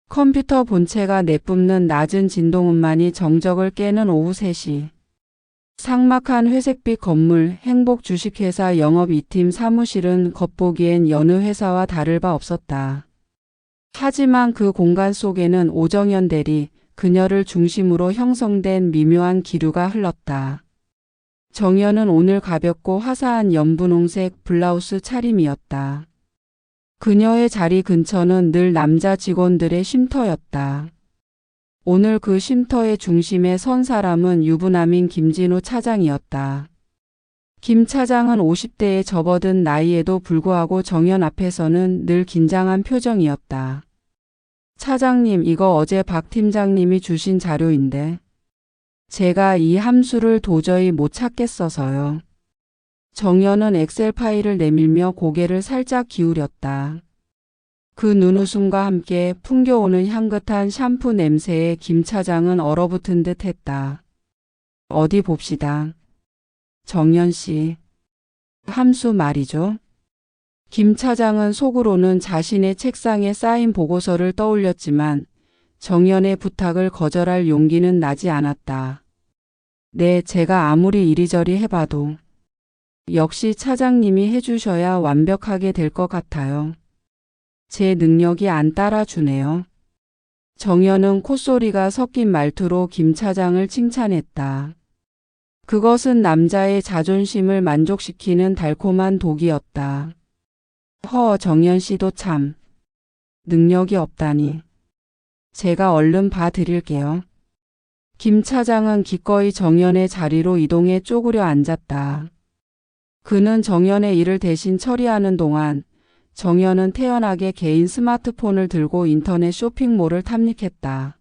컴퓨터 본체가 내뿜는 낮은 진동음만이 정적을 깨는 오후 3시. 삭막한 회색빛 건물 행복 주식회사 영업 2팀 사무실은 겉보기엔 여느 회사와 다를 바 없었다. 하지만 그 공간 속에는 오정연 대리, 그녀를 중심으로 형성된 미묘한 기류가 흘렀다. 정연은 오늘 가볍고 화사한 연분홍색 블라우스 차림이었다. 그녀의 자리 근처는 늘 남자 직원들의 쉼터였다. 오늘 그 쉼터의 중심에 선 사람은 유부남인 김진우 차장이었다. 김 차장은 50대에 접어든 나이에도 불구하고 정연 앞에서는 늘 긴장한 표정이었다. 차장님, 이거 어제 박 팀장님이 주신 자료인데 제가 이 함수를 도저히 못 찾겠어서요. 정연은 엑셀 파일을 내밀며 고개를 살짝 기울였다. 그 눈웃음과 함께 풍겨오는 향긋한 샴푸 냄새에 김 차장은 얼어붙은 듯 했다. 어디 봅시다. 정연 씨. 함수 말이죠. 김 차장은 속으로는 자신의 책상에 쌓인 보고서를 떠올렸지만 정연의 부탁을 거절할 용기는 나지 않았다. 네, 제가 아무리 이리저리 해봐도 역시 차장님이 해주셔야 완벽하게 될 것 같아요. 제 능력이 안 따라주네요. 정연은 콧소리가 섞인 말투로 김 차장을 칭찬했다. 그것은 남자의 자존심을 만족시키는 달콤한 독이었다. 정연 씨도 참 능력이 없다니. 제가 얼른 봐드릴게요. 김 차장은 기꺼이 정연의 자리로 이동해 쪼그려 앉았다. 그는 정연의 일을 대신 처리하는 동안 정연은 태연하게 개인 스마트폰을 들고 인터넷 쇼핑몰을 탐닉했다.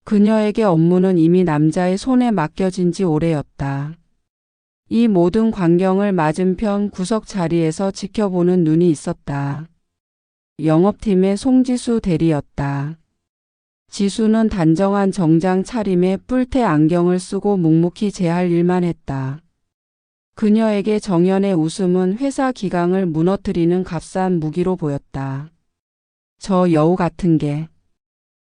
그녀에게 업무는 이미 남자의 손에 맡겨진 지 오래였다. 이 모든 광경을 맞은편 구석 자리에서 지켜보는 눈이 있었다. 영업팀의 송지수 대리였다. 지수는 단정한 정장 차림에 뿔테 안경을 쓰고 묵묵히 제 할 일만 했다. 그녀에게 정연의 웃음은 회사 기강을 무너뜨리는 값싼 무기로 보였다. 저 여우 같은 게.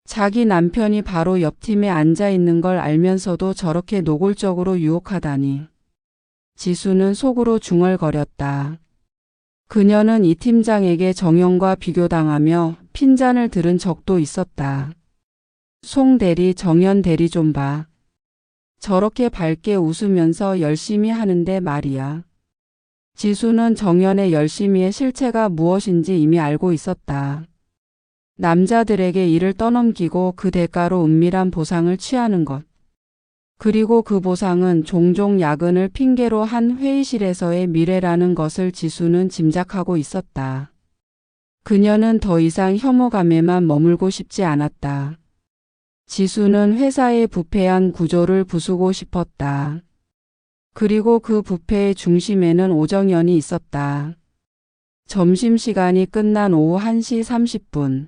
자기 남편이 바로 옆 팀에 앉아 있는 걸 알면서도 저렇게 노골적으로 유혹하다니. 지수는 속으로 중얼거렸다. 그녀는 이 팀장에게 정연과 비교당하며 핀잔을 들은 적도 있었다. 송 대리, 정연 대리 좀 봐. 저렇게 밝게 웃으면서 열심히 하는데 말이야. 지수는 정연의 열심히의 실체가 무엇인지 이미 알고 있었다. 남자들에게 일을 떠넘기고 그 대가로 은밀한 보상을 취하는 것. 그리고 그 보상은 종종 야근을 핑계로 한 회의실에서의 미래라는 것을 지수는 짐작하고 있었다. 그녀는 더 이상 혐오감에만 머물고 싶지 않았다. 지수는 회사의 부패한 구조를 부수고 싶었다. 그리고 그 부패의 중심에는 오정연이 있었다. 점심시간이 끝난 오후 1시 30분.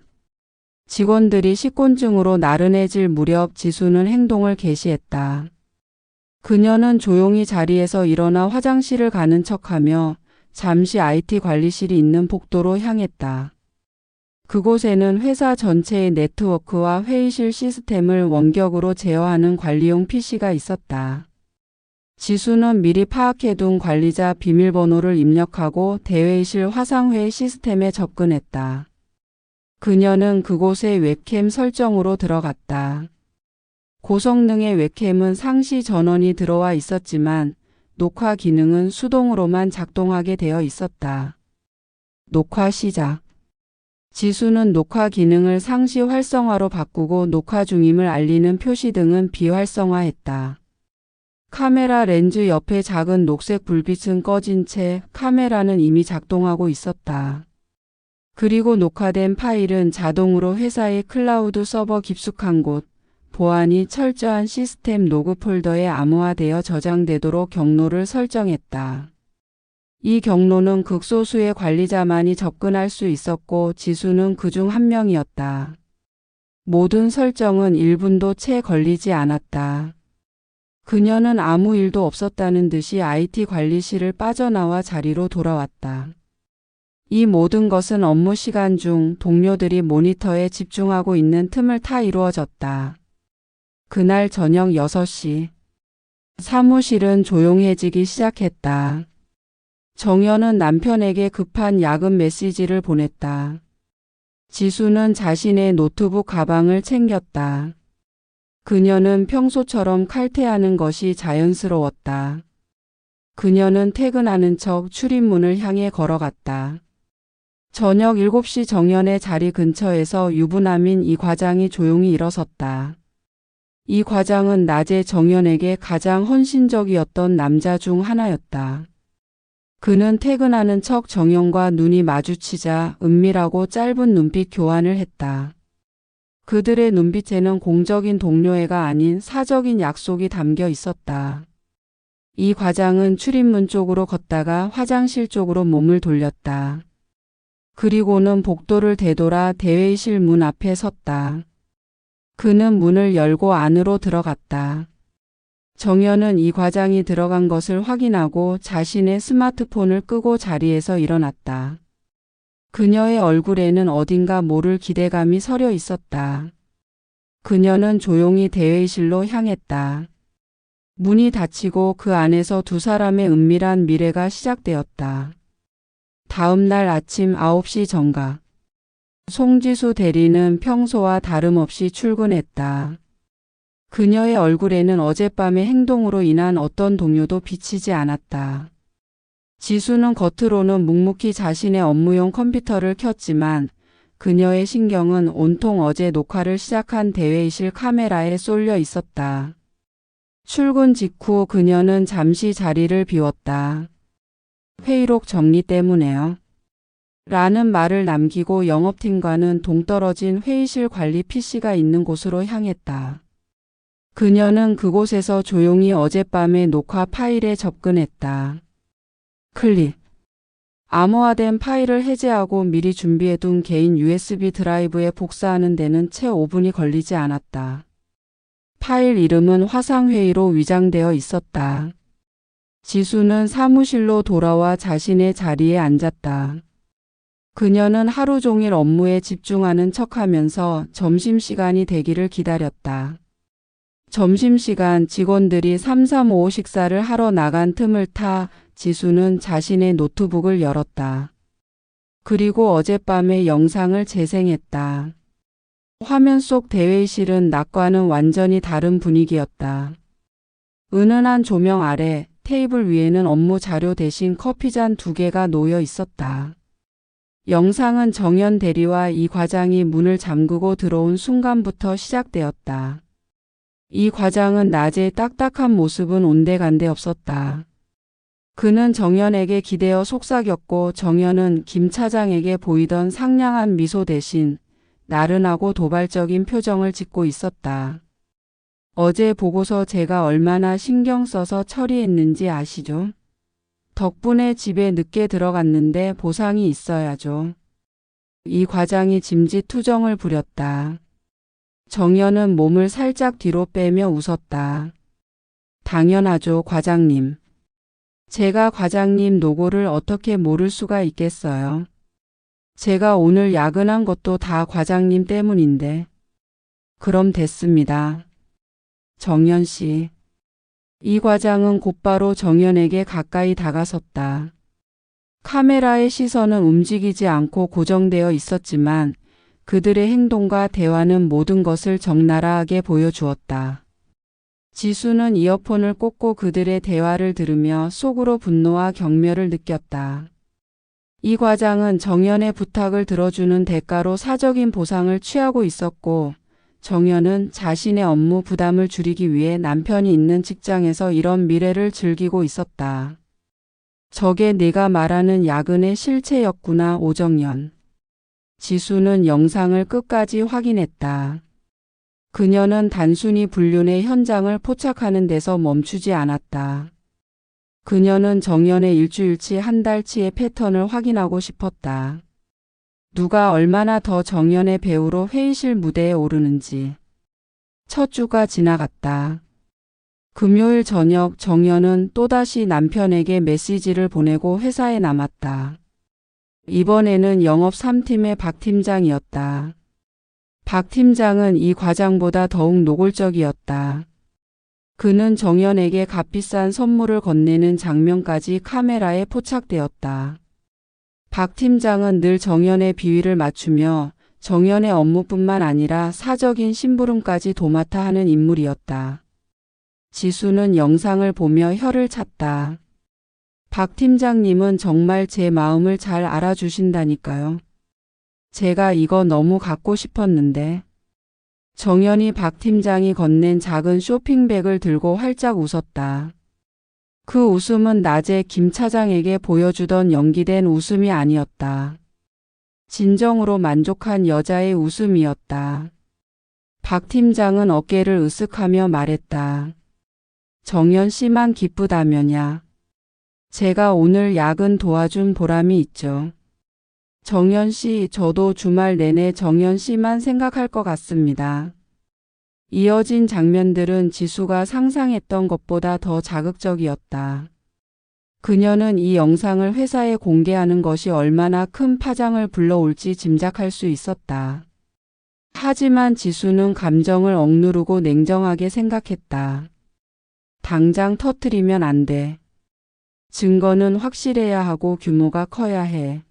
직원들이 식곤증으로 나른해질 무렵 지수는 행동을 개시했다. 그녀는 조용히 자리에서 일어나 화장실을 가는 척하며 잠시 IT 관리실이 있는 복도로 향했다. 그곳에는 회사 전체의 네트워크와 회의실 시스템을 원격으로 제어하는 관리용 PC가 있었다. 지수는 미리 파악해둔 관리자 비밀번호를 입력하고 대회의실 화상회의 시스템에 접근했다. 그녀는 그곳의 웹캠 설정으로 들어갔다. 고성능의 웹캠은 상시 전원이 들어와 있었지만 녹화 기능은 수동으로만 작동하게 되어 있었다. 녹화 시작. 지수는 녹화 기능을 상시 활성화로 바꾸고 녹화 중임을 알리는 표시 등은 비활성화했다. 카메라 렌즈 옆에 작은 녹색 불빛은 꺼진 채 카메라는 이미 작동하고 있었다. 그리고 녹화된 파일은 자동으로 회사의 클라우드 서버 깊숙한 곳, 보안이 철저한 시스템 로그 폴더에 암호화되어 저장되도록 경로를 설정했다. 이 경로는 극소수의 관리자만이 접근할 수 있었고 지수는 그중 한 명이었다. 모든 설정은 1분도 채 걸리지 않았다. 그녀는 아무 일도 없었다는 듯이 IT 관리실을 빠져나와 자리로 돌아왔다. 이 모든 것은 업무 시간 중 동료들이 모니터에 집중하고 있는 틈을 타 이루어졌다. 그날 저녁 6시. 사무실은 조용해지기 시작했다. 정연은 남편에게 급한 야근 메시지를 보냈다. 지수는 자신의 노트북 가방을 챙겼다. 그녀는 평소처럼 칼퇴하는 것이 자연스러웠다. 그녀는 퇴근하는 척 출입문을 향해 걸어갔다. 저녁 7시 정연의 자리 근처에서 유부남인 이 과장이 조용히 일어섰다. 이 과장은 낮에 정연에게 가장 헌신적이었던 남자 중 하나였다. 그는 퇴근하는 척 정연과 눈이 마주치자 은밀하고 짧은 눈빛 교환을 했다. 그들의 눈빛에는 공적인 동료애가 아닌 사적인 약속이 담겨 있었다. 이 과장은 출입문 쪽으로 걷다가 화장실 쪽으로 몸을 돌렸다. 그리고는 복도를 되돌아 대회의실 문 앞에 섰다. 그는 문을 열고 안으로 들어갔다. 정연은 이 과장이 들어간 것을 확인하고 자신의 스마트폰을 끄고 자리에서 일어났다. 그녀의 얼굴에는 어딘가 모를 기대감이 서려 있었다. 그녀는 조용히 대회의실로 향했다. 문이 닫히고 그 안에서 두 사람의 은밀한 미래가 시작되었다. 다음 날 아침 9시 정각. 송지수 대리는 평소와 다름없이 출근했다. 그녀의 얼굴에는 어젯밤의 행동으로 인한 어떤 동요도 비치지 않았다. 지수는 겉으로는 묵묵히 자신의 업무용 컴퓨터를 켰지만 그녀의 신경은 온통 어제 녹화를 시작한 대회의실 카메라에 쏠려 있었다. 출근 직후 그녀는 잠시 자리를 비웠다. 회의록 정리 때문에요. 라는 말을 남기고 영업팀과는 동떨어진 회의실 관리 PC가 있는 곳으로 향했다. 그녀는 그곳에서 조용히 어젯밤의 녹화 파일에 접근했다. 클릭. 암호화된 파일을 해제하고 미리 준비해둔 개인 USB 드라이브에 복사하는 데는 채 5분이 걸리지 않았다. 파일 이름은 화상회의로 위장되어 있었다. 지수는 사무실로 돌아와 자신의 자리에 앉았다. 그녀는 하루 종일 업무에 집중하는 척하면서 점심시간이 되기를 기다렸다. 점심시간 직원들이 335 식사를 하러 나간 틈을 타 지수는 자신의 노트북을 열었다. 그리고 어젯밤의 영상을 재생했다. 화면 속 대회의실은 낮과는 완전히 다른 분위기였다. 은은한 조명 아래 테이블 위에는 업무 자료 대신 커피잔 2개가 놓여 있었다. 영상은 정연 대리와 이 과장이 문을 잠그고 들어온 순간부터 시작되었다. 이 과장은 낮의 딱딱한 모습은 온데간데 없었다. 그는 정연에게 기대어 속삭였고 정연은 김 차장에게 보이던 상냥한 미소 대신 나른하고 도발적인 표정을 짓고 있었다. 어제 보고서 제가 얼마나 신경 써서 처리했는지 아시죠? 덕분에 집에 늦게 들어갔는데 보상이 있어야죠. 이 과장이 짐짓투정을 부렸다. 정연은 몸을 살짝 뒤로 빼며 웃었다. 당연하죠, 과장님. 제가 과장님 노고를 어떻게 모를 수가 있겠어요. 제가 오늘 야근한 것도 다 과장님 때문인데. 그럼 됐습니다. 정연 씨. 이 과장은 곧바로 정연에게 가까이 다가섰다. 카메라의 시선은 움직이지 않고 고정되어 있었지만 그들의 행동과 대화는 모든 것을 적나라하게 보여주었다. 지수는 이어폰을 꽂고 그들의 대화를 들으며 속으로 분노와 경멸을 느꼈다. 이 과장은 정연의 부탁을 들어주는 대가로 사적인 보상을 취하고 있었고 정연은 자신의 업무 부담을 줄이기 위해 남편이 있는 직장에서 이런 미래를 즐기고 있었다. 저게 네가 말하는 야근의 실체였구나, 오정연. 지수는 영상을 끝까지 확인했다. 그녀는 단순히 불륜의 현장을 포착하는 데서 멈추지 않았다. 그녀는 정연의 일주일치 한 달치의 패턴을 확인하고 싶었다. 누가 얼마나 더 정연의 배우로 회의실 무대에 오르는지. 첫 주가 지나갔다. 금요일 저녁 정연은 또다시 남편에게 메시지를 보내고 회사에 남았다. 이번에는 영업 3팀의 박 팀장이었다. 박 팀장은 이 과장보다 더욱 노골적이었다. 그는 정연에게 값비싼 선물을 건네는 장면까지 카메라에 포착되었다. 박 팀장은 늘 정연의 비위를 맞추며 정연의 업무뿐만 아니라 사적인 심부름까지 도맡아 하는 인물이었다. 지수는 영상을 보며 혀를 찼다. 박 팀장님은 정말 제 마음을 잘 알아주신다니까요. 제가 이거 너무 갖고 싶었는데. 정연이 박 팀장이 건넨 작은 쇼핑백을 들고 활짝 웃었다. 그 웃음은 낮에 김 차장에게 보여주던 연기된 웃음이 아니었다. 진정으로 만족한 여자의 웃음이었다. 박 팀장은 어깨를 으쓱하며 말했다. 정연 씨만 기쁘다면야. 제가 오늘 야근 도와준 보람이 있죠. 정연 씨, 저도 주말 내내 정연 씨만 생각할 것 같습니다. 이어진 장면들은 지수가 상상했던 것보다 더 자극적이었다. 그녀는 이 영상을 회사에 공개하는 것이 얼마나 큰 파장을 불러올지 짐작할 수 있었다. 하지만 지수는 감정을 억누르고 냉정하게 생각했다. 당장 터뜨리면 안 돼. 증거는 확실해야 하고 규모가 커야 해.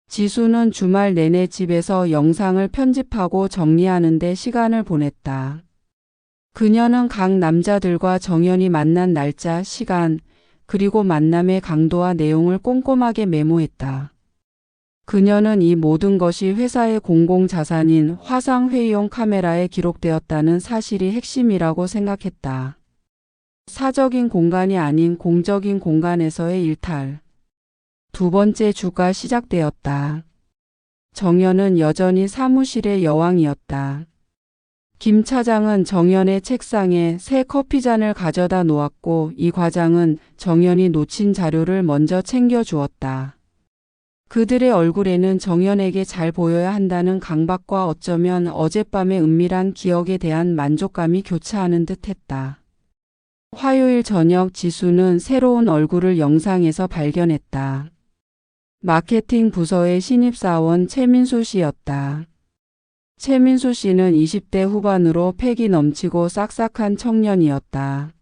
지수는 주말 내내 집에서 영상을 편집하고 정리하는 데 시간을 보냈다. 그녀는 각 남자들과 정연이 만난 날짜, 시간, 그리고 만남의 강도와 내용을 꼼꼼하게 메모했다. 그녀는 이 모든 것이 회사의 공공자산인 화상회의용 카메라에 기록되었다는 사실이 핵심이라고 생각했다. 사적인 공간이 아닌 공적인 공간에서의 일탈. 두 번째 주가 시작되었다. 정연은 여전히 사무실의 여왕이었다. 김 차장은 정연의 책상에 새 커피잔을 가져다 놓았고 이 과장은 정연이 놓친 자료를 먼저 챙겨주었다. 그들의 얼굴에는 정연에게 잘 보여야 한다는 강박과 어쩌면 어젯밤의 은밀한 기억에 대한 만족감이 교차하는 듯했다. 화요일 저녁 지수는 새로운 얼굴을 영상에서 발견했다. 마케팅 부서의 신입사원 최민수 씨였다. 최민수 씨는 20대 후반으로 패기 넘치고 싹싹한 청년이었다.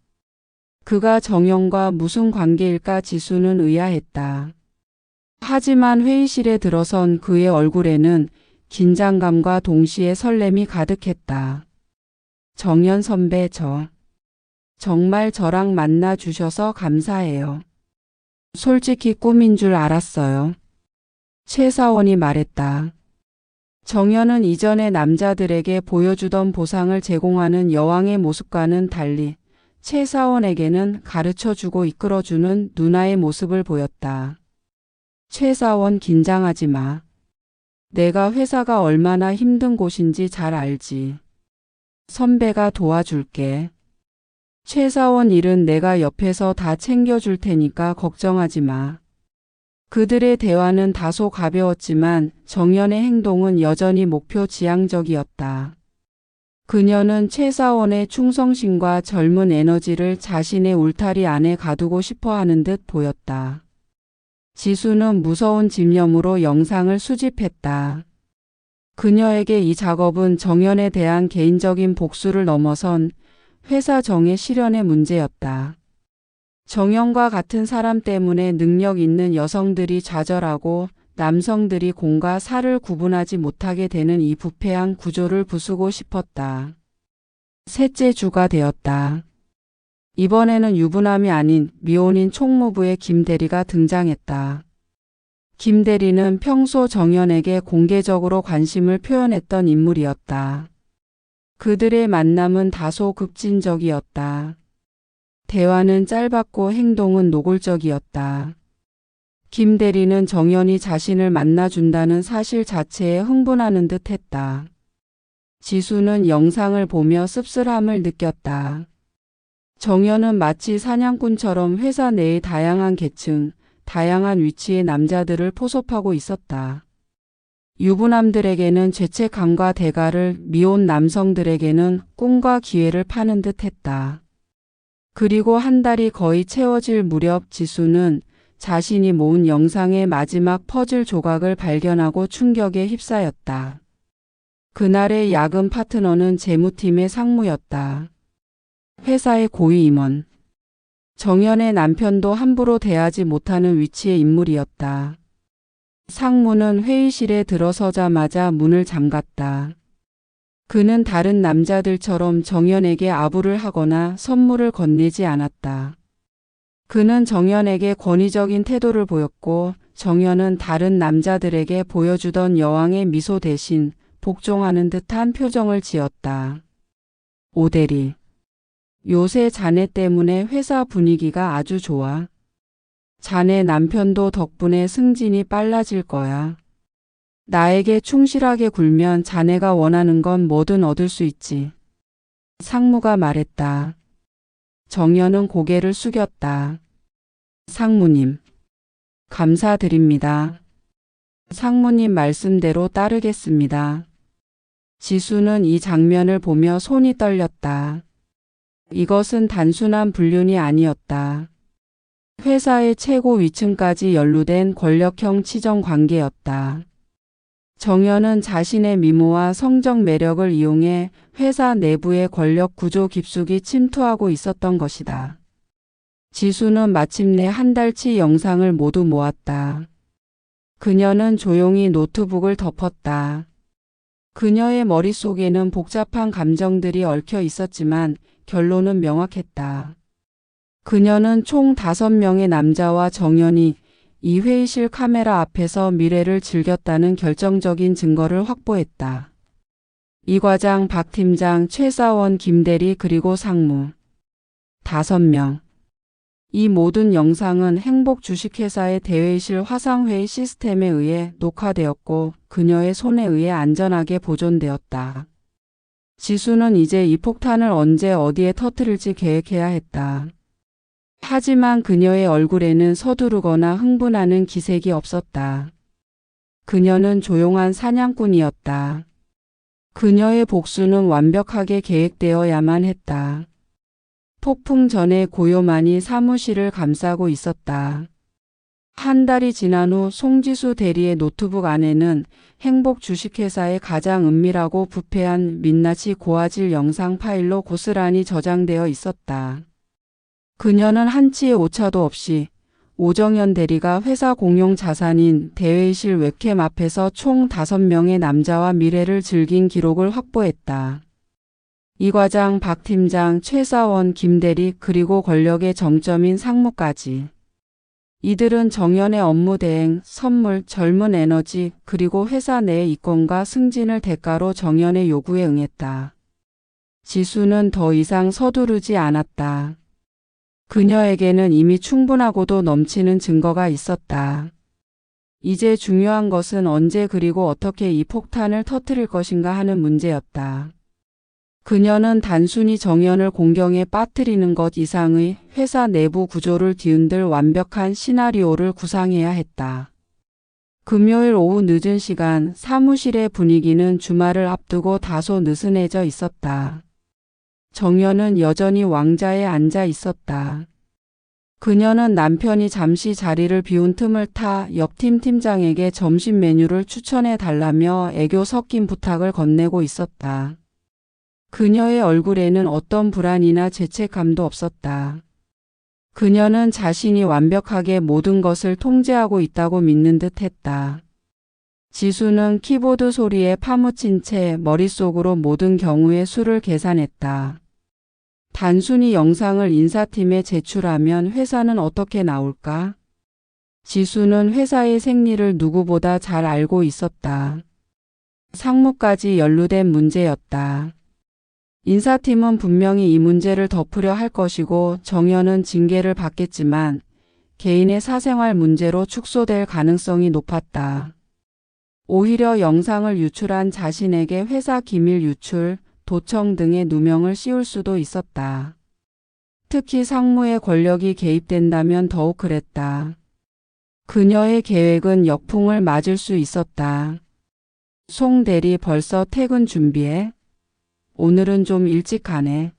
그가 정연과 무슨 관계일까 지수는 의아했다. 하지만 회의실에 들어선 그의 얼굴에는 긴장감과 동시에 설렘이 가득했다. 정연 선배, 정말 저랑 만나 주셔서 감사해요. 솔직히 꿈인 줄 알았어요. 최 사원이 말했다. 정연은 이전의 남자들에게 보여주던 보상을 제공하는 여왕의 모습과는 달리 최 사원에게는 가르쳐주고 이끌어주는 누나의 모습을 보였다. 최 사원 긴장하지 마. 내가 회사가 얼마나 힘든 곳인지 잘 알지. 선배가 도와줄게. 최 사원 일은 내가 옆에서 다 챙겨줄 테니까 걱정하지 마. 그들의 대화는 다소 가벼웠지만 정연의 행동은 여전히 목표 지향적이었다. 그녀는 최 사원의 충성심과 젊은 에너지를 자신의 울타리 안에 가두고 싶어 하는 듯 보였다. 지수는 무서운 집념으로 영상을 수집했다. 그녀에게 이 작업은 정연에 대한 개인적인 복수를 넘어선 회사 정의 실현의 문제였다. 정연과 같은 사람 때문에 능력 있는 여성들이 좌절하고 남성들이 공과 사를 구분하지 못하게 되는 이 부패한 구조를 부수고 싶었다. 셋째 주가 되었다. 이번에는 유부남이 아닌 미혼인 총무부의 김 대리가 등장했다. 김 대리는 평소 정연에게 공개적으로 관심을 표현했던 인물이었다. 그들의 만남은 다소 급진적이었다. 대화는 짧았고 행동은 노골적이었다. 김 대리는 정연이 자신을 만나준다는 사실 자체에 흥분하는 듯 했다. 지수는 영상을 보며 씁쓸함을 느꼈다. 정연은 마치 사냥꾼처럼 회사 내의 다양한 계층, 다양한 위치의 남자들을 포섭하고 있었다. 유부남들에게는 죄책감과 대가를, 미혼 남성들에게는 꿈과 기회를 파는 듯 했다. 그리고 한 달이 거의 채워질 무렵 지수는 자신이 모은 영상의 마지막 퍼즐 조각을 발견하고 충격에 휩싸였다. 그날의 야근 파트너는 재무팀의 상무였다. 회사의 고위 임원. 정연의 남편도 함부로 대하지 못하는 위치의 인물이었다. 상무는 회의실에 들어서자마자 문을 잠갔다. 그는 다른 남자들처럼 정연에게 아부를 하거나 선물을 건네지 않았다. 그는 정연에게 권위적인 태도를 보였고 정연은 다른 남자들에게 보여주던 여왕의 미소 대신 복종하는 듯한 표정을 지었다. 오대리. 요새 자네 때문에 회사 분위기가 아주 좋아. 자네 남편도 덕분에 승진이 빨라질 거야. 나에게 충실하게 굴면 자네가 원하는 건 뭐든 얻을 수 있지. 상무가 말했다. 정연은 고개를 숙였다. 상무님. 감사드립니다. 상무님 말씀대로 따르겠습니다. 지수는 이 장면을 보며 손이 떨렸다. 이것은 단순한 불륜이 아니었다. 회사의 최고 위층까지 연루된 권력형 치정 관계였다. 정연은 자신의 미모와 성적 매력을 이용해 회사 내부의 권력 구조 깊숙이 침투하고 있었던 것이다. 지수는 마침내 한 달치 영상을 모두 모았다. 그녀는 조용히 노트북을 덮었다. 그녀의 머릿속에는 복잡한 감정들이 얽혀 있었지만 결론은 명확했다. 그녀는 총 5명의 남자와 정연이 이 회의실 카메라 앞에서 미래를 즐겼다는 결정적인 증거를 확보했다. 이 과장, 박 팀장, 최 사원, 김 대리 그리고 상무. 5명. 이 모든 영상은 행복 주식회사의 대회의실 화상회의 시스템에 의해 녹화되었고 그녀의 손에 의해 안전하게 보존되었다. 지수는 이제 이 폭탄을 언제 어디에 터뜨릴지 계획해야 했다. 하지만 그녀의 얼굴에는 서두르거나 흥분하는 기색이 없었다. 그녀는 조용한 사냥꾼이었다. 그녀의 복수는 완벽하게 계획되어야만 했다. 폭풍 전에 고요만이 사무실을 감싸고 있었다. 한 달이 지난 후 송지수 대리의 노트북 안에는 행복 주식회사의 가장 은밀하고 부패한 민낯이 고화질 영상 파일로 고스란히 저장되어 있었다. 그녀는 한치의 오차도 없이 오정연 대리가 회사 공용 자산인 대회의실 웹캠 앞에서 총 5명의 남자와 미래를 즐긴 기록을 확보했다. 이 과장, 박 팀장, 최 사원, 김 대리 그리고 권력의 정점인 상무까지. 이들은 정연의 업무 대행, 선물, 젊은 에너지 그리고 회사 내의 이권과 승진을 대가로 정연의 요구에 응했다. 지수는 더 이상 서두르지 않았다. 그녀에게는 이미 충분하고도 넘치는 증거가 있었다. 이제 중요한 것은 언제 그리고 어떻게 이 폭탄을 터뜨릴 것인가 하는 문제였다. 그녀는 단순히 정연을 공경에 빠뜨리는 것 이상의 회사 내부 구조를 뒤흔들 완벽한 시나리오를 구상해야 했다. 금요일 오후 늦은 시간 사무실의 분위기는 주말을 앞두고 다소 느슨해져 있었다. 정연은 여전히 왕자에 앉아 있었다. 그녀는 남편이 잠시 자리를 비운 틈을 타 옆팀 팀장에게 점심 메뉴를 추천해 달라며 애교 섞인 부탁을 건네고 있었다. 그녀의 얼굴에는 어떤 불안이나 죄책감도 없었다. 그녀는 자신이 완벽하게 모든 것을 통제하고 있다고 믿는 듯 했다. 지수는 키보드 소리에 파묻힌 채 머릿속으로 모든 경우의 수를 계산했다. 단순히 영상을 인사팀에 제출하면 회사는 어떻게 나올까? 지수는 회사의 생리를 누구보다 잘 알고 있었다. 상무까지 연루된 문제였다. 인사팀은 분명히 이 문제를 덮으려 할 것이고 정연은 징계를 받겠지만 개인의 사생활 문제로 축소될 가능성이 높았다. 오히려 영상을 유출한 자신에게 회사 기밀 유출, 도청 등의 누명을 씌울 수도 있었다. 특히 상무의 권력이 개입된다면 더욱 그랬다. 그녀의 계획은 역풍을 맞을 수 있었다. 송 대리 벌써 퇴근 준비해? 오늘은 좀 일찍 가네.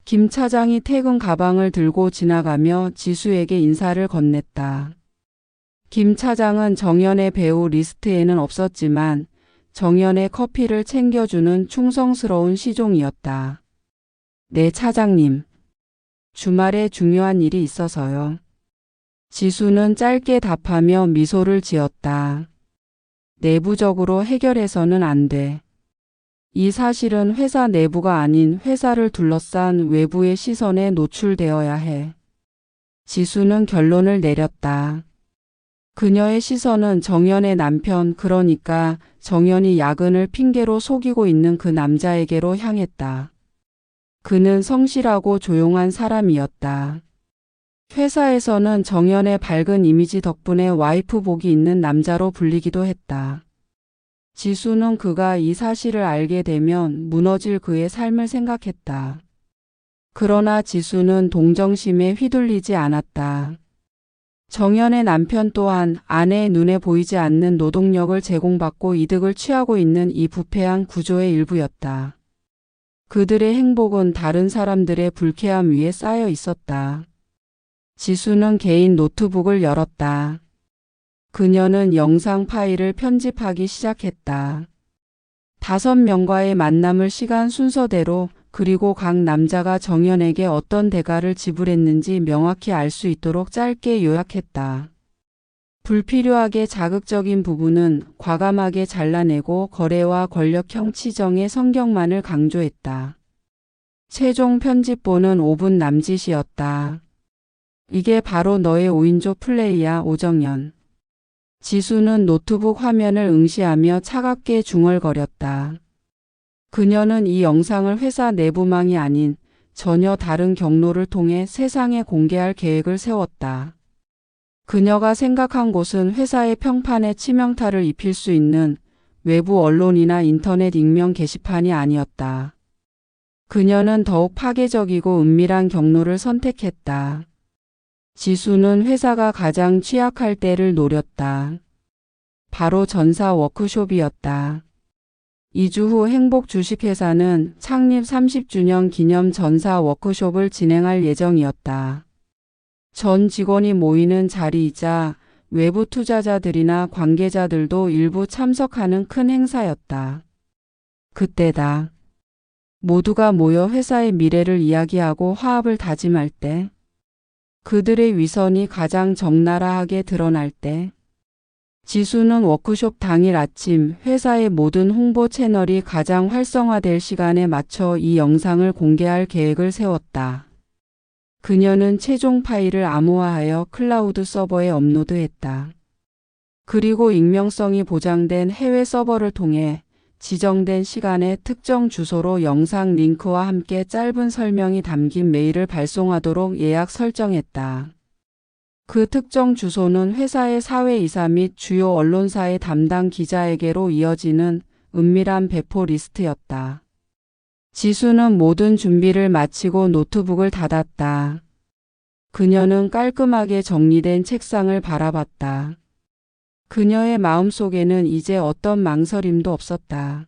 김 차장이 퇴근 가방을 들고 지나가며 지수에게 인사를 건넸다. 김 차장은 정연의 배우 리스트에는 없었지만 정연의 커피를 챙겨주는 충성스러운 시종이었다. 네, 차장님. 주말에 중요한 일이 있어서요. 지수는 짧게 답하며 미소를 지었다. 내부적으로 해결해서는 안 돼. 이 사실은 회사 내부가 아닌 회사를 둘러싼 외부의 시선에 노출되어야 해. 지수는 결론을 내렸다. 그녀의 시선은 정연의 남편, 그러니까 정연이 야근을 핑계로 속이고 있는 그 남자에게로 향했다. 그는 성실하고 조용한 사람이었다. 회사에서는 정연의 밝은 이미지 덕분에 와이프 복이 있는 남자로 불리기도 했다. 지수는 그가 이 사실을 알게 되면 무너질 그의 삶을 생각했다. 그러나 지수는 동정심에 휘둘리지 않았다. 정연의 남편 또한 아내의 눈에 보이지 않는 노동력을 제공받고 이득을 취하고 있는 이 부패한 구조의 일부였다. 그들의 행복은 다른 사람들의 불쾌함 위에 쌓여 있었다. 지수는 개인 노트북을 열었다. 그녀는 영상 파일을 편집하기 시작했다. 5명과의 만남을 시간 순서대로, 그리고 각 남자가 정연에게 어떤 대가를 지불했는지 명확히 알 수 있도록 짧게 요약했다. 불필요하게 자극적인 부분은 과감하게 잘라내고 거래와 권력형 치정의 성격만을 강조했다. 최종 편집본은 5분 남짓이었다. 이게 바로 너의 5인조 플레이야, 오정연. 지수는 노트북 화면을 응시하며 차갑게 중얼거렸다. 그녀는 이 영상을 회사 내부망이 아닌 전혀 다른 경로를 통해 세상에 공개할 계획을 세웠다. 그녀가 생각한 곳은 회사의 평판에 치명타를 입힐 수 있는 외부 언론이나 인터넷 익명 게시판이 아니었다. 그녀는 더욱 파괴적이고 은밀한 경로를 선택했다. 지수는 회사가 가장 취약할 때를 노렸다. 바로 전사 워크숍이었다. 2주 후 행복 주식회사는 창립 30주년 기념 전사 워크숍을 진행할 예정이었다. 전 직원이 모이는 자리이자 외부 투자자들이나 관계자들도 일부 참석하는 큰 행사였다. 그때다. 모두가 모여 회사의 미래를 이야기하고 화합을 다짐할 때, 그들의 위선이 가장 적나라하게 드러날 때, 지수는 워크숍 당일 아침 회사의 모든 홍보 채널이 가장 활성화될 시간에 맞춰 이 영상을 공개할 계획을 세웠다. 그녀는 최종 파일을 암호화하여 클라우드 서버에 업로드했다. 그리고 익명성이 보장된 해외 서버를 통해 지정된 시간에 특정 주소로 영상 링크와 함께 짧은 설명이 담긴 메일을 발송하도록 예약 설정했다. 그 특정 주소는 회사의 사회이사 및 주요 언론사의 담당 기자에게로 이어지는 은밀한 배포 리스트였다. 지수는 모든 준비를 마치고 노트북을 닫았다. 그녀는 깔끔하게 정리된 책상을 바라봤다. 그녀의 마음속에는 이제 어떤 망설임도 없었다.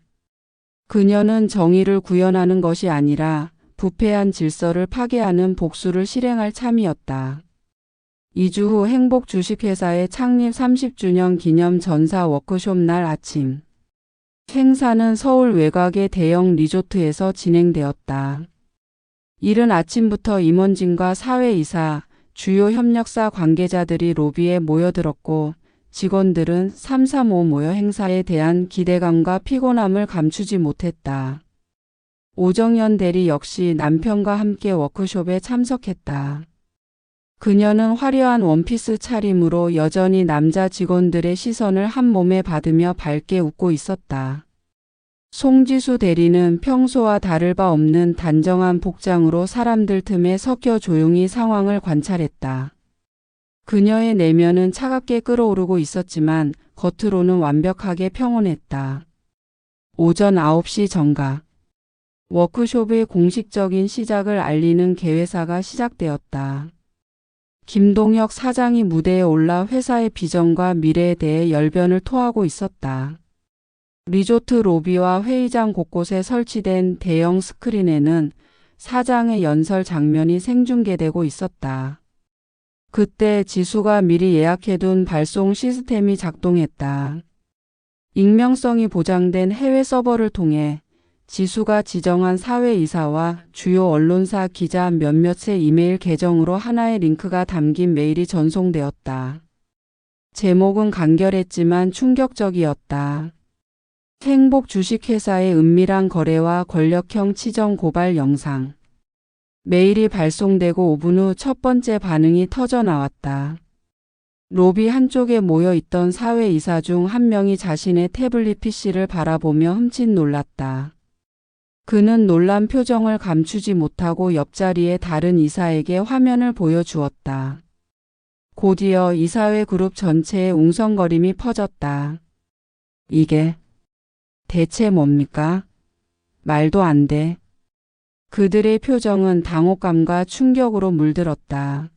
그녀는 정의를 구현하는 것이 아니라 부패한 질서를 파괴하는 복수를 실행할 참이었다. 2주 후 행복 주식회사의 창립 30주년 기념 전사 워크숍 날 아침. 행사는 서울 외곽의 대형 리조트에서 진행되었다. 이른 아침부터 임원진과 사회이사, 주요 협력사 관계자들이 로비에 모여들었고 직원들은 335 모여 행사에 대한 기대감과 피곤함을 감추지 못했다. 오정연 대리 역시 남편과 함께 워크숍에 참석했다. 그녀는 화려한 원피스 차림으로 여전히 남자 직원들의 시선을 한 몸에 받으며 밝게 웃고 있었다. 송지수 대리는 평소와 다를 바 없는 단정한 복장으로 사람들 틈에 섞여 조용히 상황을 관찰했다. 그녀의 내면은 차갑게 끓어오르고 있었지만 겉으로는 완벽하게 평온했다. 오전 9시 정각. 워크숍의 공식적인 시작을 알리는 개회사가 시작되었다. 김동혁 사장이 무대에 올라 회사의 비전과 미래에 대해 열변을 토하고 있었다. 리조트 로비와 회의장 곳곳에 설치된 대형 스크린에는 사장의 연설 장면이 생중계되고 있었다. 그때 지수가 미리 예약해둔 발송 시스템이 작동했다. 익명성이 보장된 해외 서버를 통해 지수가 지정한 사회이사와 주요 언론사 기자 몇몇의 이메일 계정으로 하나의 링크가 담긴 메일이 전송되었다. 제목은 간결했지만 충격적이었다. 행복 주식회사의 은밀한 거래와 권력형 치정 고발 영상. 메일이 발송되고 5분 후 첫 번째 반응이 터져 나왔다. 로비 한쪽에 모여 있던 사회이사 중 한 명이 자신의 태블릿 PC를 바라보며 흠칫 놀랐다. 그는 놀란 표정을 감추지 못하고 옆자리의 다른 이사에게 화면을 보여주었다. 곧이어 이사회 그룹 전체에 웅성거림이 퍼졌다. 이게 대체 뭡니까? 말도 안 돼. 그들의 표정은 당혹감과 충격으로 물들었다.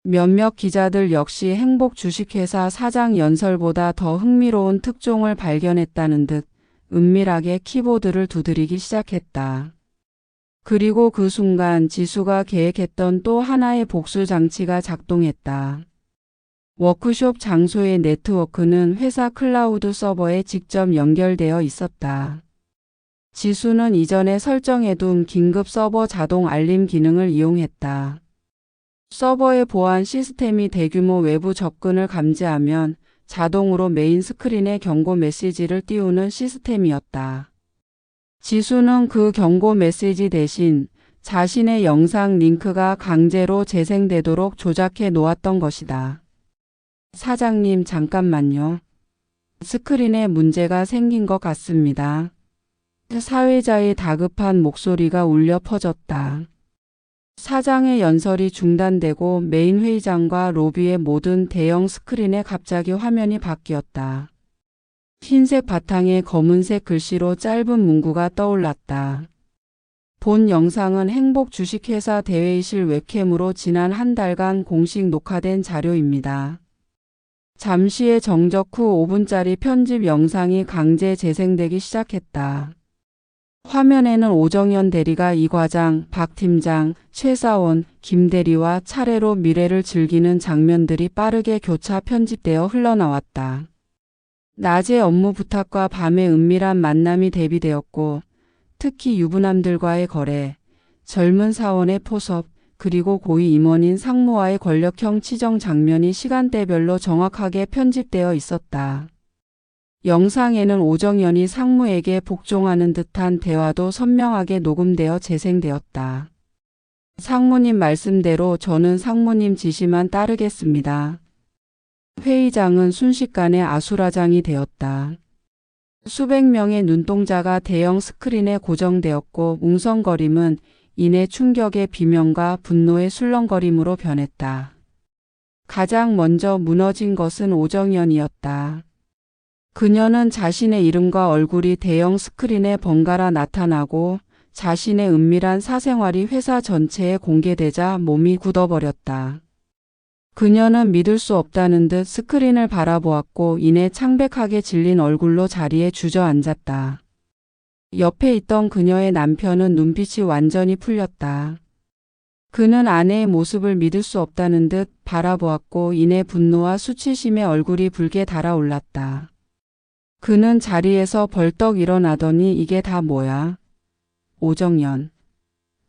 몇몇 기자들 역시 행복 주식회사 사장 연설보다 더 흥미로운 특종을 발견했다는 듯 은밀하게 키보드를 두드리기 시작했다. 그리고 그 순간 지수가 계획했던 또 하나의 복수 장치가 작동했다. 워크숍 장소의 네트워크는 회사 클라우드 서버에 직접 연결되어 있었다. 지수는 이전에 설정해둔 긴급 서버 자동 알림 기능을 이용했다. 서버의 보안 시스템이 대규모 외부 접근을 감지하면 자동으로 메인 스크린에 경고 메시지를 띄우는 시스템이었다. 지수는 그 경고 메시지 대신 자신의 영상 링크가 강제로 재생되도록 조작해 놓았던 것이다. 사장님, 잠깐만요. 스크린에 문제가 생긴 것 같습니다. 사회자의 다급한 목소리가 울려 퍼졌다. 사장의 연설이 중단되고 메인 회의장과 로비의 모든 대형 스크린에 갑자기 화면이 바뀌었다. 흰색 바탕에 검은색 글씨로 짧은 문구가 떠올랐다. 본 영상은 행복 주식회사 대회의실 웹캠으로 지난 한 달간 공식 녹화된 자료입니다. 잠시의 정적 후 5분짜리 편집 영상이 강제 재생되기 시작했다. 화면에는 오정연 대리가 이 과장, 박 팀장, 최 사원, 김 대리와 차례로 미래를 즐기는 장면들이 빠르게 교차 편집되어 흘러나왔다. 낮의 업무 부탁과 밤의 은밀한 만남이 대비되었고, 특히 유부남들과의 거래, 젊은 사원의 포섭, 그리고 고위 임원인 상무와의 권력형 치정 장면이 시간대별로 정확하게 편집되어 있었다. 영상에는 오정연이 상무에게 복종하는 듯한 대화도 선명하게 녹음되어 재생되었다. 상무님 말씀대로 저는 상무님 지시만 따르겠습니다. 회의장은 순식간에 아수라장이 되었다. 수백 명의 눈동자가 대형 스크린에 고정되었고 웅성거림은 이내 충격의 비명과 분노의 술렁거림으로 변했다. 가장 먼저 무너진 것은 오정연이었다. 그녀는 자신의 이름과 얼굴이 대형 스크린에 번갈아 나타나고 자신의 은밀한 사생활이 회사 전체에 공개되자 몸이 굳어버렸다. 그녀는 믿을 수 없다는 듯 스크린을 바라보았고 이내 창백하게 질린 얼굴로 자리에 주저앉았다. 옆에 있던 그녀의 남편은 눈빛이 완전히 풀렸다. 그는 아내의 모습을 믿을 수 없다는 듯 바라보았고 이내 분노와 수치심에 얼굴이 붉게 달아올랐다. 그는 자리에서 벌떡 일어나더니 이게 다 뭐야? 오정연.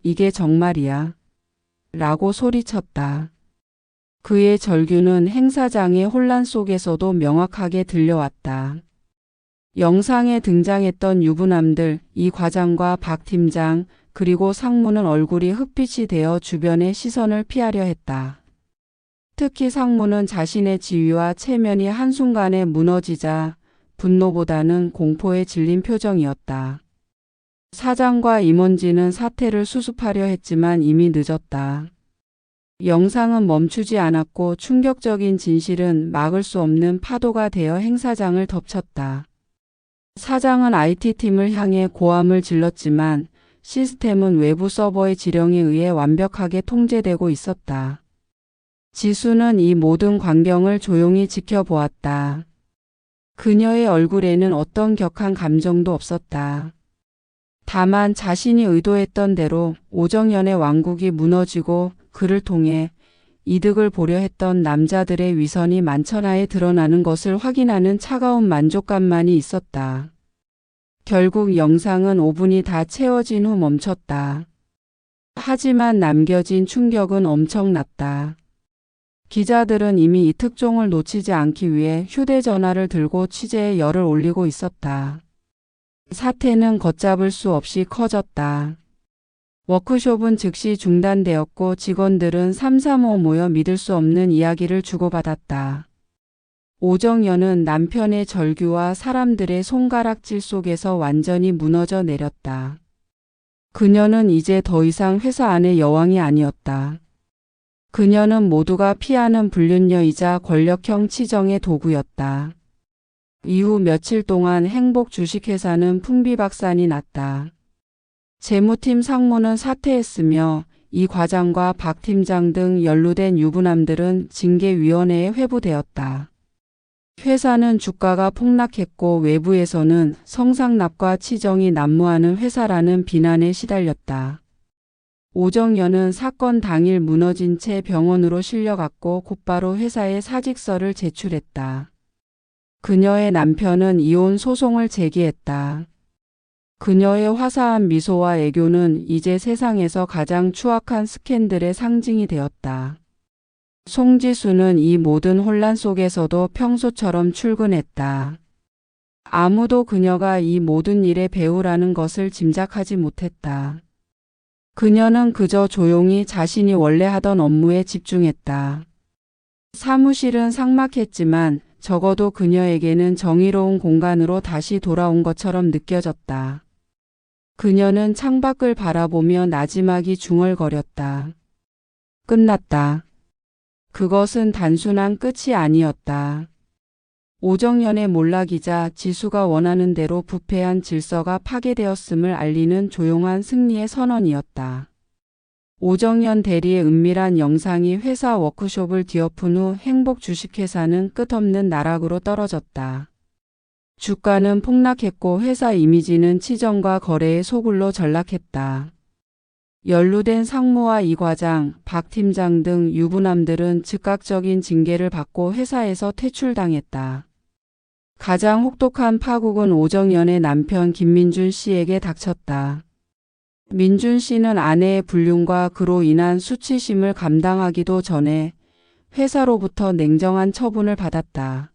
이게 정말이야. 라고 소리쳤다. 그의 절규는 행사장의 혼란 속에서도 명확하게 들려왔다. 영상에 등장했던 유부남들, 이 과장과 박 팀장, 그리고 상무는 얼굴이 흑빛이 되어 주변의 시선을 피하려 했다. 특히 상무는 자신의 지위와 체면이 한순간에 무너지자 분노보다는 공포에 질린 표정이었다. 사장과 임원진은 사태를 수습하려 했지만 이미 늦었다. 영상은 멈추지 않았고 충격적인 진실은 막을 수 없는 파도가 되어 행사장을 덮쳤다. 사장은 IT팀을 향해 고함을 질렀지만 시스템은 외부 서버의 지령에 의해 완벽하게 통제되고 있었다. 지수는 이 모든 광경을 조용히 지켜보았다. 그녀의 얼굴에는 어떤 격한 감정도 없었다. 다만 자신이 의도했던 대로 오정연의 왕국이 무너지고 그를 통해 이득을 보려 했던 남자들의 위선이 만천하에 드러나는 것을 확인하는 차가운 만족감만이 있었다. 결국 영상은 5분이 다 채워진 후 멈췄다. 하지만 남겨진 충격은 엄청났다. 기자들은 이미 이 특종을 놓치지 않기 위해 휴대전화를 들고 취재에 열을 올리고 있었다. 사태는 걷잡을 수 없이 커졌다. 워크숍은 즉시 중단되었고 직원들은 삼삼오오 모여 믿을 수 없는 이야기를 주고받았다. 오정연은 남편의 절규와 사람들의 손가락질 속에서 완전히 무너져 내렸다. 그녀는 이제 더 이상 회사 안의 여왕이 아니었다. 그녀는 모두가 피하는 불륜녀이자 권력형 치정의 도구였다. 이후 며칠 동안 행복 주식회사는 풍비박산이 났다. 재무팀 상무는 사퇴했으며 이 과장과 박 팀장 등 연루된 유부남들은 징계위원회에 회부되었다. 회사는 주가가 폭락했고 외부에서는 성상납과 치정이 난무하는 회사라는 비난에 시달렸다. 오정연은 사건 당일 무너진 채 병원으로 실려갔고 곧바로 회사에 사직서를 제출했다. 그녀의 남편은 이혼 소송을 제기했다. 그녀의 화사한 미소와 애교는 이제 세상에서 가장 추악한 스캔들의 상징이 되었다. 송지수는 이 모든 혼란 속에서도 평소처럼 출근했다. 아무도 그녀가 이 모든 일의 배우라는 것을 짐작하지 못했다. 그녀는 그저 조용히 자신이 원래 하던 업무에 집중했다. 사무실은 삭막했지만 적어도 그녀에게는 정의로운 공간으로 다시 돌아온 것처럼 느껴졌다. 그녀는 창밖을 바라보며 나지막이 중얼거렸다. 끝났다. 그것은 단순한 끝이 아니었다. 오정연의 몰락이자 지수가 원하는 대로 부패한 질서가 파괴되었음을 알리는 조용한 승리의 선언이었다. 오정연 대리의 은밀한 영상이 회사 워크숍을 뒤엎은 후 행복 주식회사는 끝없는 나락으로 떨어졌다. 주가는 폭락했고 회사 이미지는 치정과 거래의 소굴로 전락했다. 연루된 상무와 이 과장, 박 팀장 등 유부남들은 즉각적인 징계를 받고 회사에서 퇴출당했다. 가장 혹독한 파국은 오정연의 남편 김민준 씨에게 닥쳤다. 민준 씨는 아내의 불륜과 그로 인한 수치심을 감당하기도 전에 회사로부터 냉정한 처분을 받았다.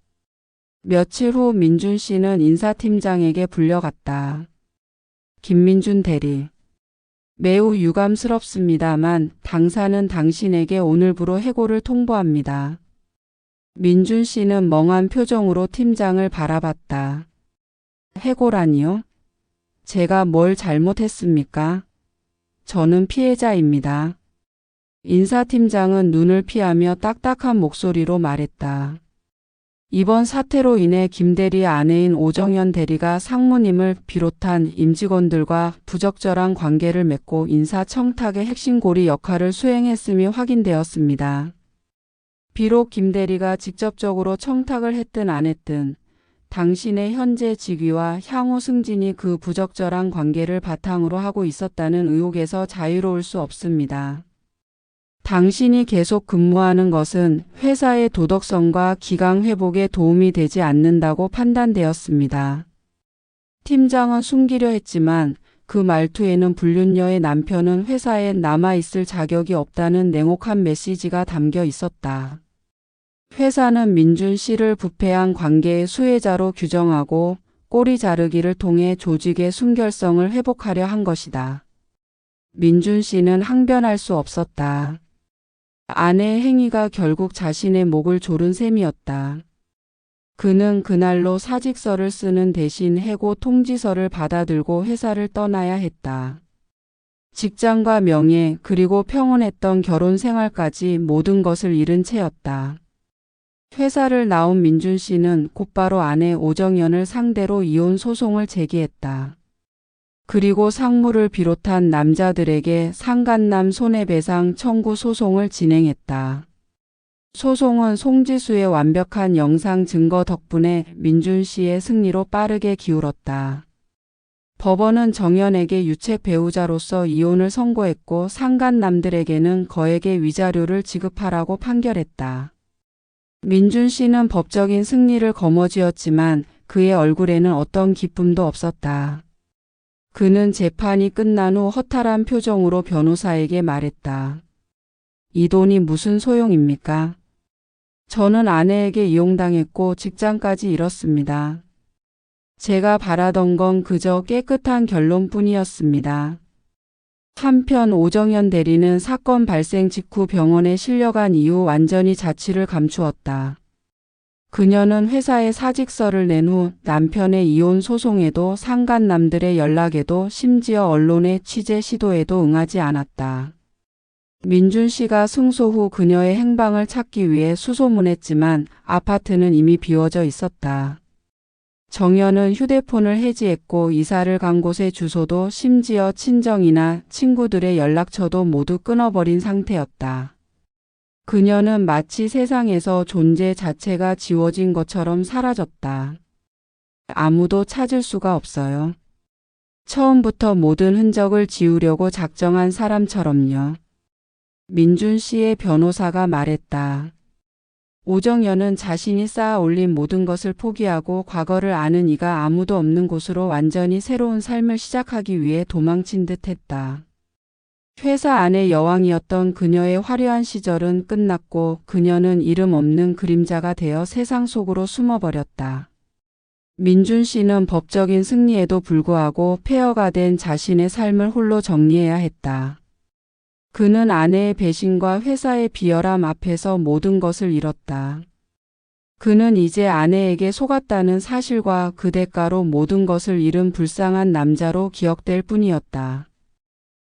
며칠 후 민준 씨는 인사팀장에게 불려갔다. 김민준 대리. 매우 유감스럽습니다만 당사는 당신에게 오늘부로 해고를 통보합니다. 민준 씨는 멍한 표정으로 팀장을 바라봤다. 해고라니요? 제가 뭘 잘못했습니까? 저는 피해자입니다. 인사팀장은 눈을 피하며 딱딱한 목소리로 말했다. 이번 사태로 인해 김 대리의 아내인 오정연 대리가 상무님을 비롯한 임직원들과 부적절한 관계를 맺고 인사청탁의 핵심 고리 역할을 수행했음이 확인되었습니다. 비록 김 대리가 직접적으로 청탁을 했든 안 했든 당신의 현재 직위와 향후 승진이 그 부적절한 관계를 바탕으로 하고 있었다는 의혹에서 자유로울 수 없습니다. 당신이 계속 근무하는 것은 회사의 도덕성과 기강 회복에 도움이 되지 않는다고 판단되었습니다. 팀장은 숨기려 했지만 그 말투에는 불륜녀의 남편은 회사에 남아있을 자격이 없다는 냉혹한 메시지가 담겨 있었다. 회사는 민준 씨를 부패한 관계의 수혜자로 규정하고 꼬리 자르기를 통해 조직의 순결성을 회복하려 한 것이다. 민준 씨는 항변할 수 없었다. 아내의 행위가 결국 자신의 목을 조른 셈이었다. 그는 그날로 사직서를 쓰는 대신 해고 통지서를 받아들고 회사를 떠나야 했다. 직장과 명예 그리고 평온했던 결혼 생활까지 모든 것을 잃은 채였다. 회사를 나온 민준 씨는 곧바로 아내 오정연을 상대로 이혼 소송을 제기했다. 그리고 상무를 비롯한 남자들에게 상간남 손해배상 청구 소송을 진행했다. 소송은 송지수의 완벽한 영상 증거 덕분에 민준 씨의 승리로 빠르게 기울었다. 법원은 정연에게 유책 배우자로서 이혼을 선고했고 상간남들에게는 거액의 위자료를 지급하라고 판결했다. 민준 씨는 법적인 승리를 거머쥐었지만 그의 얼굴에는 어떤 기쁨도 없었다. 그는 재판이 끝난 후 허탈한 표정으로 변호사에게 말했다. 이 돈이 무슨 소용입니까? 저는 아내에게 이용당했고 직장까지 잃었습니다. 제가 바라던 건 그저 깨끗한 결론뿐이었습니다. 한편 오정연 대리는 사건 발생 직후 병원에 실려간 이후 완전히 자취를 감추었다. 그녀는 회사에 사직서를 낸 후 남편의 이혼 소송에도 상간남들의 연락에도 심지어 언론의 취재 시도에도 응하지 않았다. 민준 씨가 승소 후 그녀의 행방을 찾기 위해 수소문했지만 아파트는 이미 비워져 있었다. 정연은 휴대폰을 해지했고 이사를 간 곳의 주소도 심지어 친정이나 친구들의 연락처도 모두 끊어버린 상태였다. 그녀는 마치 세상에서 존재 자체가 지워진 것처럼 사라졌다. 아무도 찾을 수가 없어요. 처음부터 모든 흔적을 지우려고 작정한 사람처럼요. 민준 씨의 변호사가 말했다. 오정연은 자신이 쌓아 올린 모든 것을 포기하고 과거를 아는 이가 아무도 없는 곳으로 완전히 새로운 삶을 시작하기 위해 도망친 듯 했다. 회사 안의 여왕이었던 그녀의 화려한 시절은 끝났고 그녀는 이름 없는 그림자가 되어 세상 속으로 숨어버렸다. 민준 씨는 법적인 승리에도 불구하고 폐허가 된 자신의 삶을 홀로 정리해야 했다. 그는 아내의 배신과 회사의 비열함 앞에서 모든 것을 잃었다. 그는 이제 아내에게 속았다는 사실과 그 대가로 모든 것을 잃은 불쌍한 남자로 기억될 뿐이었다.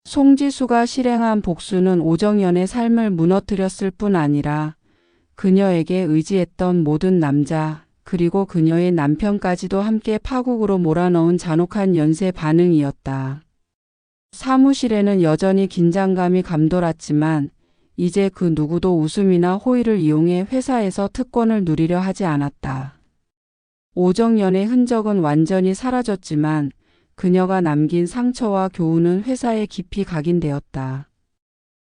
송지수가 실행한 복수는 오정연의 삶을 무너뜨렸을 뿐 아니라 그녀에게 의지했던 모든 남자, 그리고 그녀의 남편까지도 함께 파국으로 몰아넣은 잔혹한 연쇄 반응이었다. 사무실에는 여전히 긴장감이 감돌았지만 이제 그 누구도 웃음이나 호의를 이용해 회사에서 특권을 누리려 하지 않았다. 오정연의 흔적은 완전히 사라졌지만 그녀가 남긴 상처와 교훈은 회사에 깊이 각인되었다.